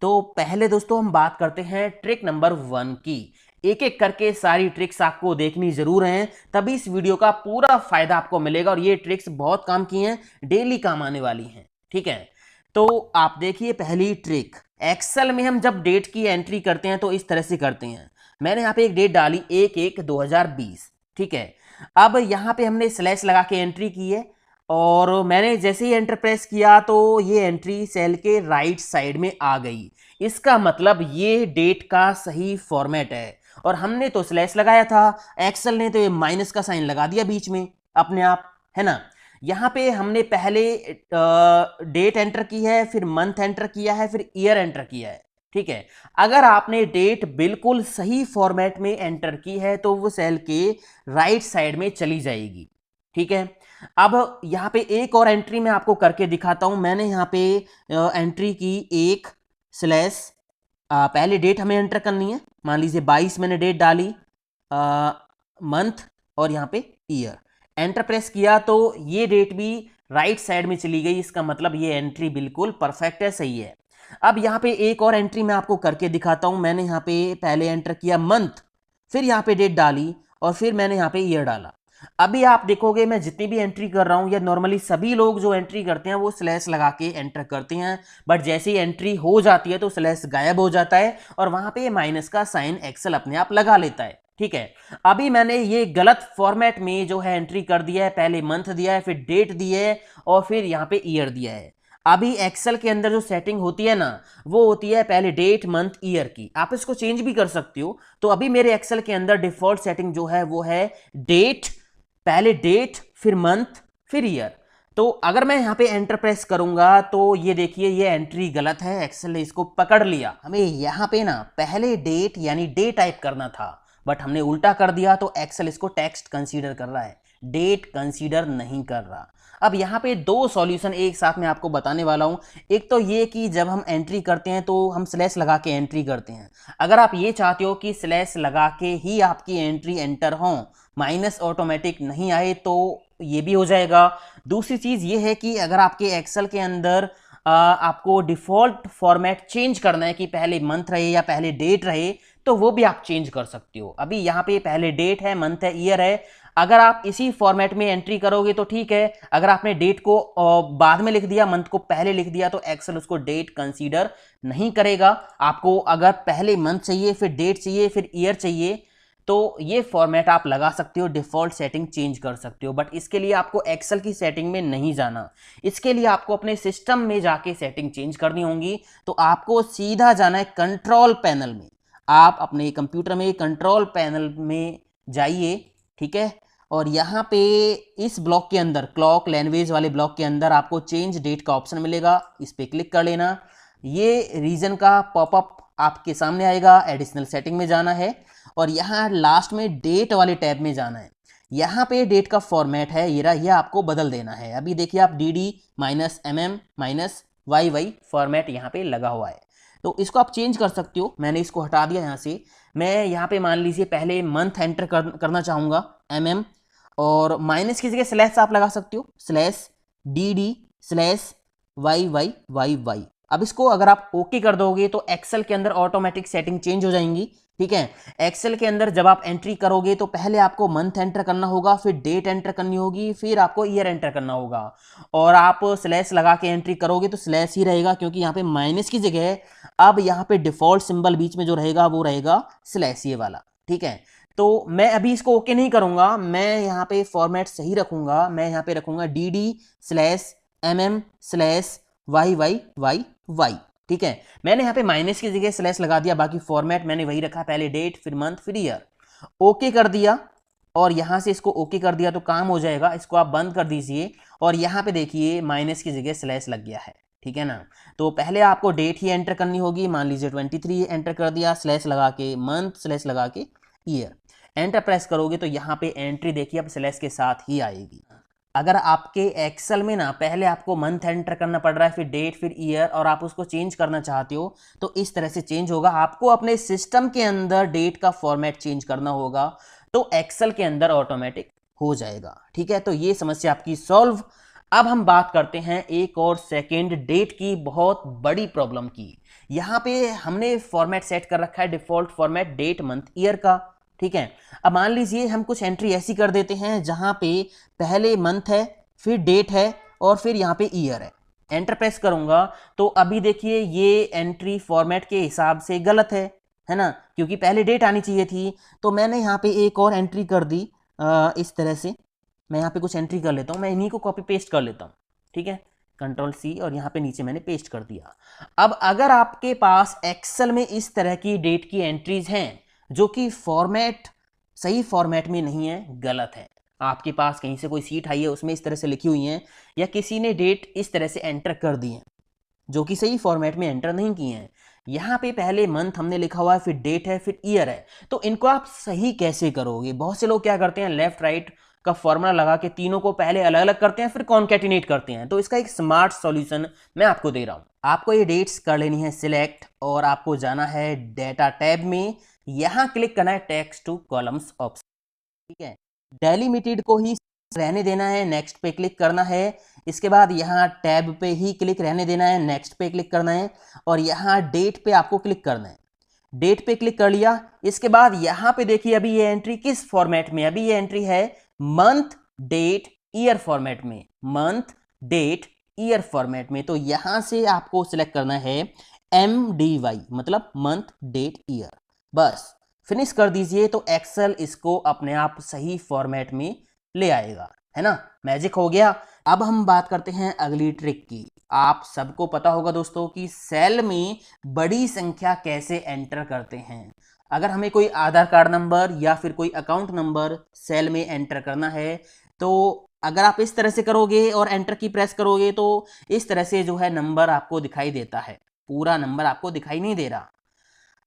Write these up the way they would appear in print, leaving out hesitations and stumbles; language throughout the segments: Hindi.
तो पहले दोस्तों हम बात करते हैं ट्रिक नंबर 1 की। एक एक करके सारी ट्रिक्स आपको देखनी जरूर है, तभी इस वीडियो का पूरा फायदा आपको मिलेगा। और ये ट्रिक्स बहुत काम की हैं, डेली काम आने वाली हैं। ठीक है, तो आप देखिए पहली ट्रिक। एक्सेल में हम जब डेट की एंट्री करते हैं तो इस तरह से करते हैं। मैंने यहाँ पे एक डेट डाली 1/1/2020। ठीक है, अब यहाँ पे हमने स्लैश लगा के एंट्री की है और मैंने जैसे ही एंटर प्रेस किया तो ये एंट्री सेल के राइट साइड में आ गई। इसका मतलब ये डेट का सही फॉर्मेट है। और हमने तो स्लैश लगाया था, एक्सेल ने तो ये माइनस का साइन लगा दिया बीच में अपने आप, है ना। यहाँ पे हमने पहले डेट एंटर की है, फिर मंथ एंटर किया है, फिर ईयर एंटर किया है। ठीक है, अगर आपने डेट बिल्कुल सही फॉर्मेट में एंटर की है तो वो सेल के राइट साइड में चली जाएगी। ठीक है, अब यहाँ पे एक और एंट्री मैं आपको करके दिखाता हूं। मैंने यहाँ पे एंट्री की 1/ पहले डेट हमें एंटर करनी है। मान लीजिए 22 मैंने डेट डाली, मंथ और यहाँ पे ईयर। एंटर प्रेस किया तो ये डेट भी राइट साइड में चली गई। इसका मतलब ये एंट्री बिल्कुल परफेक्ट है, सही है। अब यहाँ पे एक और एंट्री मैं आपको करके दिखाता हूं। मैंने यहाँ पे पहले एंटर किया मंथ, फिर यहाँ पे डेट डाली और फिर मैंने यहाँ पे ईयर डाला। अभी आप देखोगे मैं जितनी भी एंट्री कर रहा हूं, या नॉर्मली सभी लोग जो एंट्री करते हैं वो स्लैश लगा के एंटर करते हैं, बट जैसे ही एंट्री हो जाती है तो स्लैश गायब हो जाता है और वहां पे माइनस का साइन एक्सेल अपने आप लगा लेता है। ठीक है, अभी मैंने ये गलत फॉर्मेट में जो है एंट्री कर दिया है। पहले मंथ दिया है, फिर डेट दी है और फिर यहाँ पे ईयर दिया है। अभी एक्सेल के अंदर जो सेटिंग होती है ना, वो होती है पहले डेट मंथ ईयर की। आप इसको चेंज भी कर सकते हो। तो अभी मेरे एक्सेल के अंदर डिफॉल्ट सेटिंग जो है वो है डेट, पहले डेट फिर मंथ फिर ईयर। तो अगर मैं यहां पे एंटर प्रेस करूंगा तो ये देखिए ये एंट्री गलत है, एक्सेल ने इसको पकड़ लिया। हमें यहां पे ना पहले डेट यानी डे टाइप करना था, बट हमने उल्टा कर दिया तो एक्सेल इसको टेक्स्ट कंसीडर कर रहा है, डेट कंसीडर नहीं कर रहा। अब यहाँ पे दो सॉल्यूशन एक साथ में आपको बताने वाला हूं। एक तो ये कि जब हम एंट्री करते हैं तो हम स्लैश लगा के एंट्री करते हैं। अगर आप ये चाहते हो कि स्लैश लगा के ही आपकी एंट्री एंटर हो, माइनस ऑटोमेटिक नहीं आए, तो ये भी हो जाएगा। दूसरी चीज ये है कि अगर आपके एक्सेल के अंदर आपको डिफॉल्ट फॉर्मेट चेंज करना है कि पहले मंथ रहे या पहले डेट रहे, तो वो भी आप चेंज कर सकते हो। अभी यहाँ पे पहले डेट है, मंथ है, ईयर है। अगर आप इसी फॉर्मेट में एंट्री करोगे तो ठीक है। अगर आपने डेट को बाद में लिख दिया, मंथ को पहले लिख दिया, तो एक्सेल उसको डेट कंसीडर नहीं करेगा। आपको अगर पहले मंथ चाहिए, फिर डेट चाहिए, फिर ईयर चाहिए, तो ये फॉर्मेट आप लगा सकते हो, डिफॉल्ट सेटिंग चेंज कर सकते हो। बट इसके लिए आपको एक्सेल की सेटिंग में नहीं जाना, इसके लिए आपको अपने सिस्टम में जाके सेटिंग चेंज करनी होगी। तो आपको सीधा जाना है कंट्रोल पैनल में। आप अपने कंप्यूटर में कंट्रोल पैनल में जाइए, ठीक है। और यहाँ पे इस ब्लॉक के अंदर, क्लॉक लैंग्वेज वाले ब्लॉक के अंदर, आपको चेंज डेट का ऑप्शन मिलेगा, इस पर क्लिक कर लेना। ये रीजन का पॉपअप आपके सामने आएगा, एडिशनल सेटिंग में जाना है और यहाँ लास्ट में डेट वाले टैब में जाना है। यहाँ पे डेट का फॉर्मेट है ये आपको बदल देना है। अभी देखिए आप DD-MM-YY फॉर्मेट यहाँ पे लगा हुआ है, तो इसको आप चेंज कर सकते हो। मैंने इसको हटा दिया यहाँ से। मैं यहाँ पे मान लीजिए पहले मंथ एंटर करना चाहूँगा, MM, और माइनस की जगह स्लैश आप लगा सकते हो, /DD/YYYY। अब इसको अगर आप ओके कर दोगे तो एक्सेल के अंदर ऑटोमेटिक सेटिंग चेंज हो जाएंगी। ठीक है, एक्सेल के अंदर जब आप एंट्री करोगे तो पहले आपको मंथ एंटर करना होगा, फिर डेट एंटर करनी होगी, फिर आपको ईयर एंटर करना होगा। और आप स्लैश लगा के एंट्री करोगे तो स्लैश ही रहेगा, क्योंकि यहाँ पे माइनस की जगह अब यहाँ पे डिफॉल्ट सिंबल बीच में जो रहेगा वो रहेगा स्लैश, ये वाला। ठीक है, तो मैं अभी इसको ओके नहीं करूंगा, मैं यहाँ पे फॉर्मेट सही रखूंगा। मैं यहाँ पे रखूंगा DD/MM/YYYY। ठीक है, मैंने यहाँ पे माइनस की जगह स्लैश लगा दिया, बाकी फॉर्मेट मैंने वही रखा, पहले डेट फिर मंथ फिर ईयर। ओके कर दिया और यहाँ से इसको ओके कर दिया तो काम हो जाएगा। इसको आप बंद कर दीजिए और यहाँ पे देखिए माइनस की जगह स्लैश लग गया है। ठीक है ना, तो पहले आपको डेट ही एंटर करनी होगी। मान लीजिए 23 एंटर कर दिया, स्लैश लगा के मंथ, स्लैश लगा के ईयर। एंटर प्रेस करोगे तो यहाँ पे एंट्री देखिए अब स्लैश के साथ ही आएगी। अगर आपके एक्सेल में ना पहले आपको मंथ एंटर करना पड़ रहा है, फिर डेट, फिर ईयर, और आप उसको चेंज करना चाहते हो तो इस तरह से चेंज होगा। आपको अपने सिस्टम के अंदर डेट का फॉर्मेट चेंज करना होगा, तो एक्सेल के अंदर ऑटोमेटिक हो जाएगा। ठीक है, तो ये समस्या आपकी सॉल्व। अब हम बात करते हैं एक और सेकेंड डेट की बहुत बड़ी प्रॉब्लम की। यहाँ पे हमने फॉर्मेट सेट कर रखा है default format date month year का, ठीक है। अब मान लीजिए हम कुछ एंट्री ऐसी कर देते हैं जहाँ पे पहले मंथ है, फिर डेट है और फिर यहाँ पे ईयर है। एंटर प्रेस करूंगा तो अभी देखिए ये एंट्री फॉर्मेट के हिसाब से गलत है ना, क्योंकि पहले डेट आनी चाहिए थी। तो मैंने यहाँ पे एक और एंट्री कर दी इस तरह से। मैं यहाँ पे कुछ एंट्री कर लेता हूँ, मैं इन्हीं को कॉपी पेस्ट कर लेता हूँ, ठीक है। कंट्रोल सी और यहाँ पे नीचे मैंने पेस्ट कर दिया। अब अगर आपके पास एक्सेल में इस तरह की डेट की एंट्रीज हैं जो कि फॉर्मेट सही फॉर्मेट में नहीं है, गलत है, आपके पास कहीं से कोई सीट आई है उसमें इस तरह से लिखी हुई है, या किसी ने डेट इस तरह से एंटर कर दी है जो कि सही फॉर्मेट में एंटर नहीं की है, यहाँ पे पहले मंथ हमने लिखा हुआ है, फिर डेट है, फिर ईयर है, तो इनको आप सही कैसे करोगे? बहुत से लोग क्या करते हैं, लेफ्ट राइट का फॉर्मूला लगा के तीनों को पहले अलग अलग करते हैं, फिर कॉन्कैटिनेट करते हैं। तो इसका एक स्मार्ट सॉल्यूशन मैं आपको दे रहा हूं। आपको ये डेट्स कर लेनी है सिलेक्ट और आपको जाना है डेटा टैब में, यहां क्लिक करना है टेक्स्ट टू कॉलम्स ऑप्शन, ठीक है। डेलिमिटेड को ही रहने देना है, नेक्स्ट पे क्लिक करना है। इसके बाद यहाँ टैब पे ही क्लिक रहने देना है, नेक्स्ट पे क्लिक करना है और यहाँ डेट पे आपको क्लिक करना है। डेट पे क्लिक कर लिया। इसके बाद यहाँ पे देखिए अभी ये एंट्री किस फॉर्मेट में, अभी ये एंट्री है मंथ डेट ईयर फॉर्मेट में, मंथ डेट ईयर फॉर्मेट में। तो यहां से आपको सिलेक्ट करना है MDY, मतलब मंथ डेट ईयर, बस फिनिश कर दीजिए। तो एक्सेल इसको अपने आप सही फॉर्मेट में ले आएगा, है ना, मैजिक हो गया। अब हम बात करते हैं अगली ट्रिक की। आप सबको पता होगा दोस्तों कि सेल में बड़ी संख्या कैसे एंटर करते हैं। अगर हमें कोई आधार कार्ड नंबर या फिर कोई अकाउंट नंबर सेल में एंटर करना है, तो अगर आप इस तरह से करोगे और एंटर की प्रेस करोगे तो इस तरह से जो है नंबर आपको दिखाई देता है, पूरा नंबर आपको दिखाई नहीं दे रहा।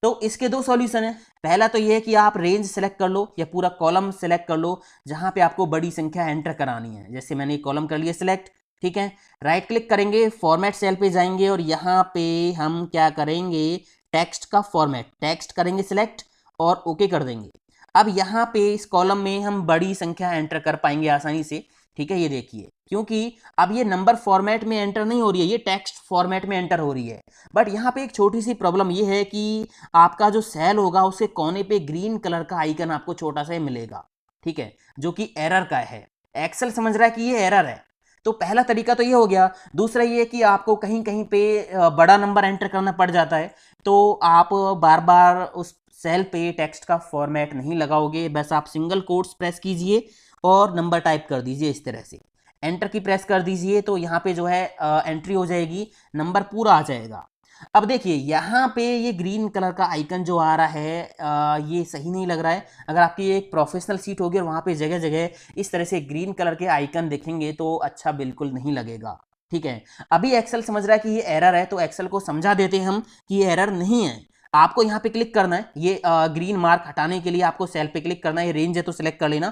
तो इसके दो सॉल्यूशन है। पहला तो ये है कि आप रेंज सेलेक्ट कर लो या पूरा कॉलम सेलेक्ट कर लो जहां पे आपको बड़ी संख्या एंटर करानी है। जैसे मैंने कॉलम कर लिया सिलेक्ट, ठीक है। राइट क्लिक करेंगे, फॉर्मेट सेल पे जाएंगे और यहाँ पे हम क्या करेंगे, टेक्स्ट का फॉर्मेट, टेक्स्ट करेंगे सिलेक्ट और ओके कर देंगे। अब यहाँ पे इस कॉलम में हम बड़ी संख्या एंटर कर पाएंगे आसानी से, ठीक है। ये देखिए, क्योंकि अब ये नंबर फॉर्मेट में एंटर नहीं हो रही है, ये टेक्स्ट फॉर्मेट में एंटर हो रही है। बट यहाँ पे एक छोटी सी प्रॉब्लम ये है कि आपका जो सेल होगा उसके कोने पे ग्रीन कलर का आइकन आपको छोटा सा मिलेगा, ठीक है, जो कि एरर का है। एक्सेल समझ रहा है कि ये एरर है। तो पहला तरीका तो ये हो गया। दूसरा ये कि आपको कहीं कहीं पे बड़ा नंबर एंटर करना पड़ जाता है, तो आप बार बार उस सेल पे टेक्स्ट का फॉर्मेट नहीं लगाओगे, बस आप सिंगल कोट्स प्रेस कीजिए और नंबर टाइप कर दीजिए इस तरह से, एंटर की प्रेस कर दीजिए। तो यहाँ पे जो है एंट्री हो जाएगी, नंबर पूरा आ जाएगा। अब देखिए यहाँ पे ये ग्रीन कलर का आइकन जो आ रहा है ये सही नहीं लग रहा है। अगर आपकी एक प्रोफेशनल सीट होगी और वहाँ पे जगह जगह इस तरह से ग्रीन कलर के आइकन दिखेंगे तो अच्छा बिल्कुल नहीं लगेगा, ठीक है। अभी एक्सेल समझ रहा है कि ये एरर है, तो एक्सेल को समझा देते हैं हम कि ये एरर नहीं है। आपको यहाँ पे क्लिक करना है, ये ग्रीन मार्क हटाने के लिए आपको सेल पे क्लिक करना है, ये रेंज है तो सिलेक्ट कर लेना।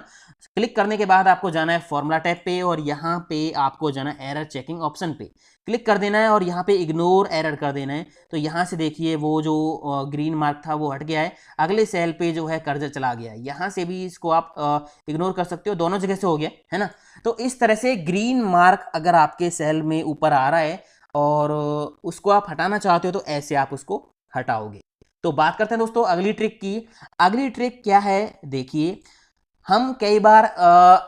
क्लिक करने के बाद आपको जाना है फॉर्मूला टैब पे और यहाँ पे आपको जाना है एरर चेकिंग ऑप्शन पे, क्लिक कर देना है और यहाँ पे इग्नोर एरर कर देना है। तो यहाँ से देखिए वो जो ग्रीन मार्क था वो हट गया है, अगले सेल पे जो है कर्सर चला गया है। यहाँ से भी इसको आप इग्नोर कर सकते हो, दोनों जगह से हो गया है ना। तो इस तरह से ग्रीन मार्क अगर आपके सेल में ऊपर आ रहा है और उसको आप हटाना चाहते हो तो ऐसे आप उसको हटाओगे। तो बात करते हैं दोस्तों अगली ट्रिक की। अगली ट्रिक क्या है, देखिए हम कई बार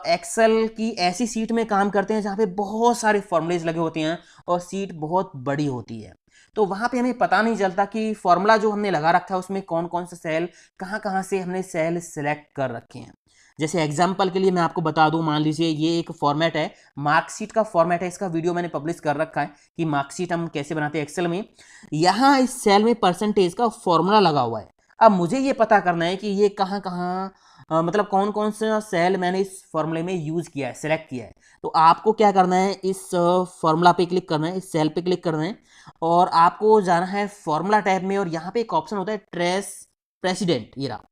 एक्सेल की ऐसी सीट में काम करते हैं जहां पे बहुत सारे फॉर्मूलेज लगे होते हैं और सीट बहुत बड़ी होती है, तो वहां पे हमें पता नहीं चलता कि फॉर्मूला जो हमने लगा रखा है उसमें कौन कौन सा सेल, कहां कहां से हमने सेल सिलेक्ट कर रखे हैं। जैसे एग्जाम्पल के लिए मैं आपको बता दूं, मान लीजिए ये एक फॉर्मेट है, मार्कशीट का फॉर्मेट है, इसका वीडियो मैंने पब्लिश कर रखा है कि मार्कशीट हम कैसे बनाते हैं एक्सेल में। यहाँ इस सेल में परसेंटेज का फॉर्मूला लगा हुआ है। अब मुझे ये पता करना है कि ये कहाँ कहाँ मतलब कौन कौन सा सेल मैंने इस फॉर्मूले में यूज किया है, सेलेक्ट किया है। तो आपको क्या करना है, इस फॉर्मूला पे क्लिक करना है, इस सेल पे क्लिक करना है और आपको जाना है फॉर्मूला टैब में और यहाँ पे एक ऑप्शन होता है ट्रेस प्रेसिडेंट, ये रहा,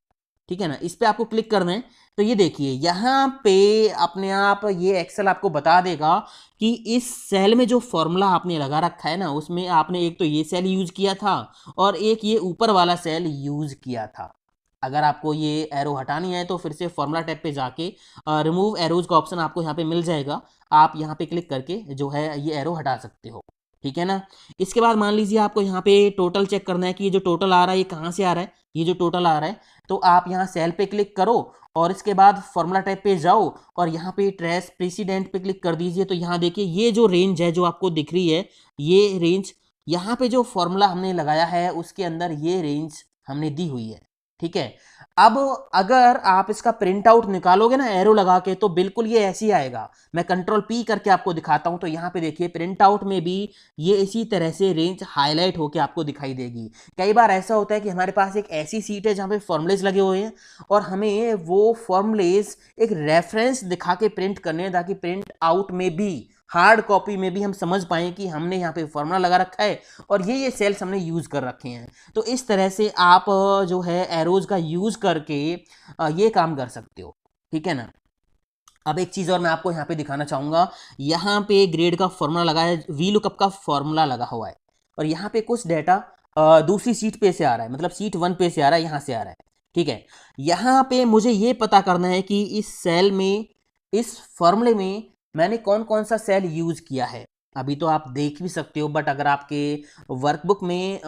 ठीक है ना, इस पे आपको क्लिक करना है। तो ये देखिए यहाँ पे अपने आप ये एक्सेल आपको बता देगा कि इस सेल में जो फॉर्मूला आपने लगा रखा है ना उसमें आपने एक तो ये सेल यूज किया था और एक ये ऊपर वाला सेल यूज किया था। अगर आपको ये एरो हटानी है तो फिर से फॉर्मूला टैब पे जाके रिमूव एरोज का ऑप्शन आपको यहाँ पे मिल जाएगा, आप यहाँ पे क्लिक करके जो है ये एरो हटा सकते हो। ठीक है ना। इसके बाद मान लीजिए आपको यहाँ पे टोटल चेक करना है कि ये जो टोटल आ रहा है ये कहाँ से आ रहा है, ये जो टोटल आ रहा है, तो आप यहाँ सेल पे क्लिक करो और इसके बाद फॉर्मूला टैब पे जाओ और यहाँ पे ट्रेस प्रेसिडेंट पे क्लिक कर दीजिए। तो यहाँ देखिए ये जो रेंज है जो आपको दिख रही है, ये रेंज यहाँ पे जो फॉर्मूला हमने लगाया है उसके अंदर ये रेंज हमने दी हुई है। ठीक है, अब अगर आप इसका प्रिंट आउट निकालोगे ना एरो लगा के, तो बिल्कुल ये ऐसे ही आएगा। मैं कंट्रोल पी करके आपको दिखाता हूं, तो यहाँ पे देखिए प्रिंट आउट में भी ये इसी तरह से रेंज हाईलाइट होके आपको दिखाई देगी। कई बार ऐसा होता है कि हमारे पास एक ऐसी सीट है जहाँ पे फॉर्मुलेज लगे हुए हैं और हमें वो फॉर्मुलेज एक रेफरेंस दिखा के प्रिंट करने हैं, ताकि प्रिंट आउट में भी, हार्ड कॉपी में भी हम समझ पाएं कि हमने यहाँ पे फॉर्मूला लगा रखा है और ये सेल्स हमने यूज कर रखे हैं। तो इस तरह से आप जो है एरोज का यूज करके ये काम कर सकते हो। ठीक है ना। अब एक चीज और मैं आपको यहाँ पे दिखाना चाहूंगा, यहाँ पे ग्रेड का फॉर्मूला लगा है, वी लुकअप का फॉर्मूला लगा हुआ है और यहाँ पे कुछ डेटा दूसरी सीट पे से आ रहा है, मतलब सीट 1 पे से आ रहा है, यहाँ से आ रहा है। ठीक है, यहाँ पे मुझे ये पता करना है कि इस सेल में, इस फॉर्मूले में मैंने कौन कौन सा सेल यूज किया है। अभी तो आप देख भी सकते हो, बट अगर आपके वर्कबुक में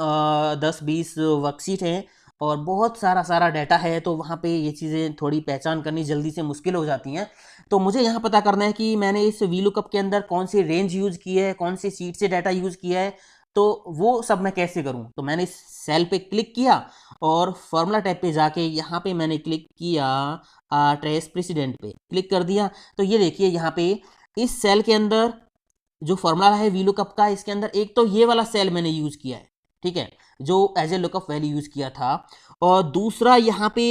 10-20 वर्कशीट हैं और बहुत सारा सारा डाटा है, तो वहाँ पे ये चीज़ें थोड़ी पहचान करनी जल्दी से मुश्किल हो जाती हैं। तो मुझे यहाँ पता करना है कि मैंने इस वीलुकअप के अंदर कौन सी रेंज यूज़ की है, कौन सी सीट से डाटा यूज़ किया है, तो वो सब मैं कैसे करूँ। तो मैंने इस सेल पे क्लिक किया और फॉर्मूला टैब पे जाके यहाँ पे मैंने क्लिक किया, ट्रेस प्रेसिडेंट पे क्लिक कर दिया। तो ये देखिए यहाँ पे इस सेल के अंदर जो फॉर्मूला है वी लुकअप का, इसके अंदर एक तो ये वाला सेल मैंने यूज किया है, ठीक है, जो as a lookup value use किया था, और दूसरा यहाँ पे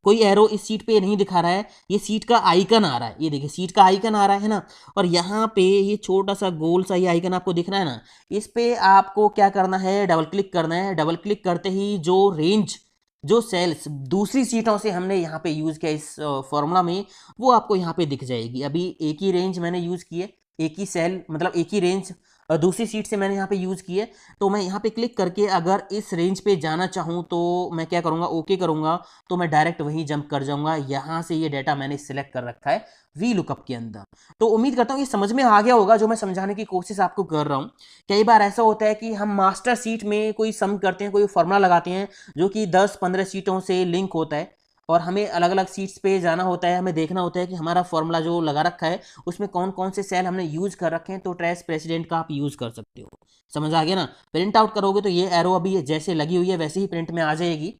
कोई एरो इस सीट पे नहीं दिखा रहा है, ये सीट का आइकन आ रहा है, ये देखिए सीट का आइकन आ रहा है ना, और यहाँ पे ये छोटा सा गोल सा ये आइकन आपको दिख रहा है ना, इस पे आपको क्या करना है, डबल क्लिक करना है। डबल क्लिक करते ही जो रेंज, जो सेल्स दूसरी सीटों से हमने यहाँ पे यूज किया इस फॉर्मूला में, वो आपको यहाँ पे दिख जाएगी। अभी एक ही रेंज मैंने यूज की है, एक ही सेल, मतलब एक ही रेंज दूसरी सीट से मैंने यहाँ पे यूज़ की है। तो मैं यहाँ पे क्लिक करके अगर इस रेंज पे जाना चाहूँ तो मैं क्या करूँगा, ओके करूँगा, तो मैं डायरेक्ट वहीं जंप कर जाऊँगा। यहाँ से ये डाटा मैंने सिलेक्ट कर रखा है वी लुकअप के अंदर। तो उम्मीद करता हूँ ये समझ में आ गया होगा जो मैं समझाने की कोशिश आपको कर रहा हूँ। कई बार ऐसा होता है कि हम मास्टर सीट में कोई सम करते हैं, कोई फॉर्मूला लगाते हैं जो कि 10-15 सीटों से लिंक होता है और हमें अलग अलग सीट्स पे जाना होता है, हमें देखना होता है कि हमारा फॉर्मूला जो लगा रखा है उसमें कौन कौन से सेल हमने यूज कर रखे हैं। तो ट्रेस प्रेसिडेंट का आप यूज कर सकते हो। समझ आ गया ना। प्रिंट आउट करोगे तो ये एरो अभी जैसे लगी हुई है वैसे ही प्रिंट में आ जाएगी।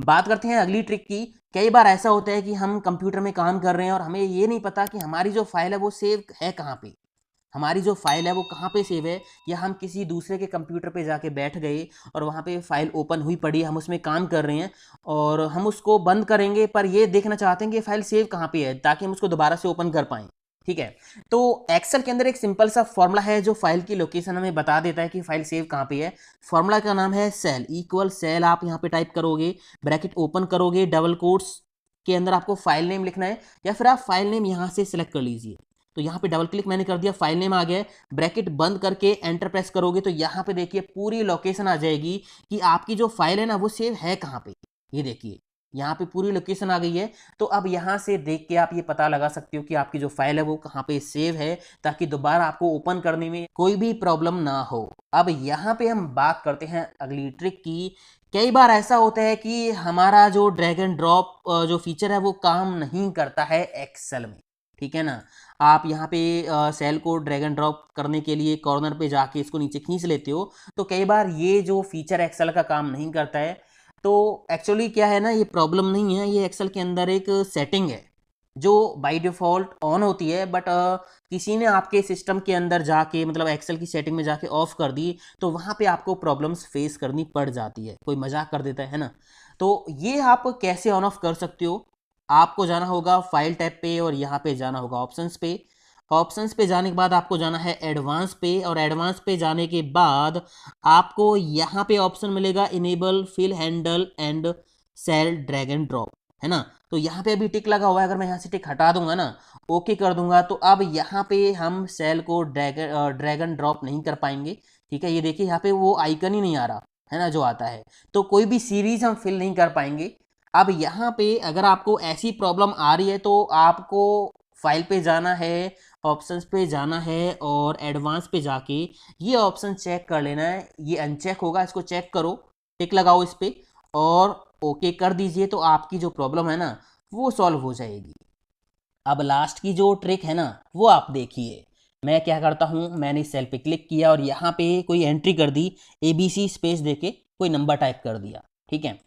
बात करते हैं अगली ट्रिक की। कई बार ऐसा होता है कि हम कंप्यूटर में काम कर रहे हैं और हमें ये नहीं पता कि हमारी जो फाइल है वो सेव है कहाँ पे, हमारी जो फाइल है वो कहाँ पे सेव है, या हम किसी दूसरे के कंप्यूटर पे जाके बैठ गए और वहाँ पे फाइल ओपन हुई पड़ी है, हम उसमें काम कर रहे हैं और हम उसको बंद करेंगे पर ये देखना चाहते हैं कि फाइल सेव कहाँ पे है ताकि हम उसको दोबारा से ओपन कर पाएँ। ठीक है, तो एक्सेल के अंदर एक सिंपल सा फॉर्मूला है जो फाइल की लोकेशन हमें बता देता है कि फाइल सेव कहाँ पे है। फॉर्मूला का नाम है सेल इक्वल सेल। आप यहाँ पे टाइप करोगे, ब्रैकेट ओपन करोगे, डबल कोट्स के अंदर आपको फाइल नेम लिखना है, या फिर आप फाइल नेम यहाँ से सिलेक्ट कर लीजिए। तो यहाँ पे डबल क्लिक मैंने कर दिया, फाइल नेम आ गया। ब्रैकेट बंद करके एंटर प्रेस करोगे तो यहाँ पे देखिए पूरी लोकेशन आ जाएगी कि आपकी जो फाइल है ना वो सेव है कहाँ पे। ये देखिए यहाँ पे पूरी लोकेशन आ गई है। तो अब यहाँ से देख के आप ये पता लगा सकते हो कि आपकी जो फाइल है वो कहाँ पे सेव है, ताकि दोबारा आपको ओपन करने में कोई भी प्रॉब्लम ना हो। अब यहाँ पे हम बात करते हैं अगली ट्रिक की। कई बार ऐसा होता है कि हमारा जो ड्रैग एंड ड्रॉप जो फीचर है वो काम नहीं करता है एक्सेल में। ठीक है ना। आप यहाँ पे सेल को ड्रैग एंड ड्रॉप करने के लिए कॉर्नर पे जाके इसको नीचे खींच लेते हो, तो कई बार ये जो फीचर एक्सेल का काम नहीं करता है। तो एक्चुअली क्या है ना, ये प्रॉब्लम नहीं है, ये एक्सेल के अंदर एक सेटिंग है जो बाय डिफ़ॉल्ट ऑन होती है, बट किसी ने आपके सिस्टम के अंदर जाके, मतलब एक्सेल की सेटिंग में जाके ऑफ कर दी, तो वहाँ पे आपको प्रॉब्लम्स फेस करनी पड़ जाती है, कोई मजाक कर देता है ना। तो ये आप कैसे ऑन ऑफ कर सकते हो, आपको जाना होगा फाइल टैब पे और यहाँ पे जाना होगा ऑप्शंस पे। ऑप्शंस पे जाने के बाद आपको जाना है एडवांस पे, और एडवांस पे जाने के बाद आपको यहाँ पे ऑप्शन मिलेगा enable fill handle and cell drag and drop, है ना। तो यहाँ पे अभी टिक लगा हुआ है, अगर मैं यहाँ से टिक हटा दूंगा ना, ओके कर दूंगा, तो अब यहाँ पे हम सेल को ड्रैग एंड ड्रॉप नहीं कर पाएंगे। ठीक है, ये देखिए यहाँ पे वो आइकन ही नहीं आ रहा है ना जो आता है, तो कोई भी सीरीज हम फिल नहीं कर पाएंगे। अब यहाँ पे अगर आपको ऐसी प्रॉब्लम आ रही है तो आपको फाइल पे जाना है, ऑप्शंस पे जाना है और एडवांस पे जाके ये ऑप्शन चेक कर लेना है। ये अनचेक होगा, इसको चेक करो, टिक लगाओ इस पे और ओके कर दीजिए, तो आपकी जो प्रॉब्लम है ना वो सॉल्व हो जाएगी। अब लास्ट की जो ट्रिक है ना वो आप देखिए। मैं क्या करता हूँ, मैंने इस सेल पे क्लिक किया और यहाँ पे कोई एंट्री कर दी, ABC स्पेस देके कोई नंबर टाइप कर दिया, ठीक है।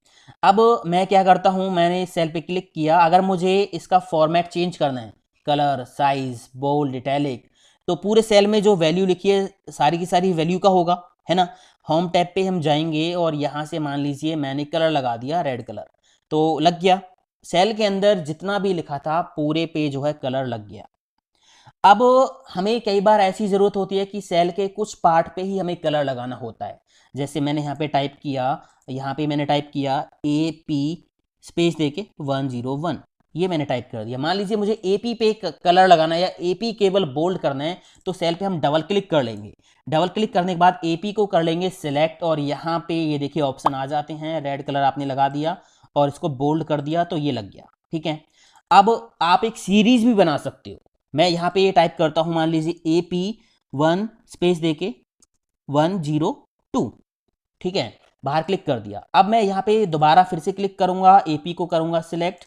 अब मैं क्या करता हूँ, मैंने इस सेल पे क्लिक किया, अगर मुझे इसका फॉर्मेट चेंज करना है, कलर, साइज, बोल्ड, इटैलिक, तो पूरे सेल में जो वैल्यू लिखी है सारी की सारी वैल्यू का होगा, है ना। होम टैब पे हम जाएंगे और यहाँ से मान लीजिए मैंने कलर लगा दिया रेड कलर, तो लग गया सेल के अंदर जितना भी लिखा था पूरे पे जो है कलर लग गया। अब हमें कई बार ऐसी ज़रूरत होती है कि सेल के कुछ पार्ट पे ही हमें कलर लगाना होता है। जैसे मैंने यहाँ पे टाइप किया, यहाँ पे मैंने टाइप किया AP स्पेस देके 101, ये मैंने टाइप कर दिया। मान लीजिए मुझे AP पे कलर लगाना है या AP केवल बोल्ड करना है, तो सेल पे हम डबल क्लिक कर लेंगे। डबल क्लिक करने के बाद AP को कर लेंगे सिलेक्ट और यहाँ पे ये देखिए ऑप्शन आ जाते हैं। रेड कलर आपने लगा दिया और इसको बोल्ड कर दिया तो ये लग गया, ठीक है। अब आप एक सीरीज भी बना सकते हो। मैं यहाँ पे ये टाइप करता हूँ, मान लीजिए AP1 स्पेस देके 102, ठीक है, बाहर क्लिक कर दिया। अब मैं यहाँ पे दोबारा फिर से क्लिक करूंगा, AP को करूंगा सिलेक्ट,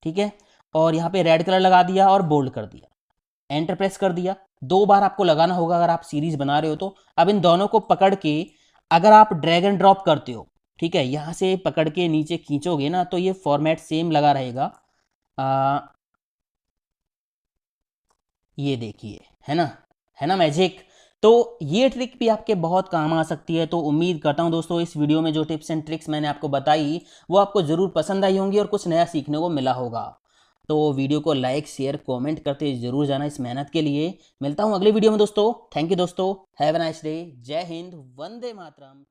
ठीक है, और यहाँ पे रेड कलर लगा दिया और बोल्ड कर दिया, एंटर प्रेस कर दिया। 2 बार आपको लगाना होगा अगर आप सीरीज बना रहे हो तो। अब इन दोनों को पकड़ के अगर आप ड्रैग एंड ड्रॉप करते हो, ठीक है, यहाँ से पकड़ के नीचे खींचोगे ना तो ये फॉर्मेट सेम लगा रहेगा। ये देखिए, है ना मैजिक। तो ये ट्रिक भी आपके बहुत काम आ सकती है। तो उम्मीद करता हूँ दोस्तों इस वीडियो में जो टिप्स एंड ट्रिक्स मैंने आपको बताई वो आपको ज़रूर पसंद आई होंगी और कुछ नया सीखने को मिला होगा। तो वीडियो को लाइक शेयर कमेंट करते ज़रूर जाना इस मेहनत के लिए। मिलता हूँ अगले वीडियो में दोस्तों। थैंक यू दोस्तों, हैव अ नाइस डे, जय हिंद, वंदे मातरम।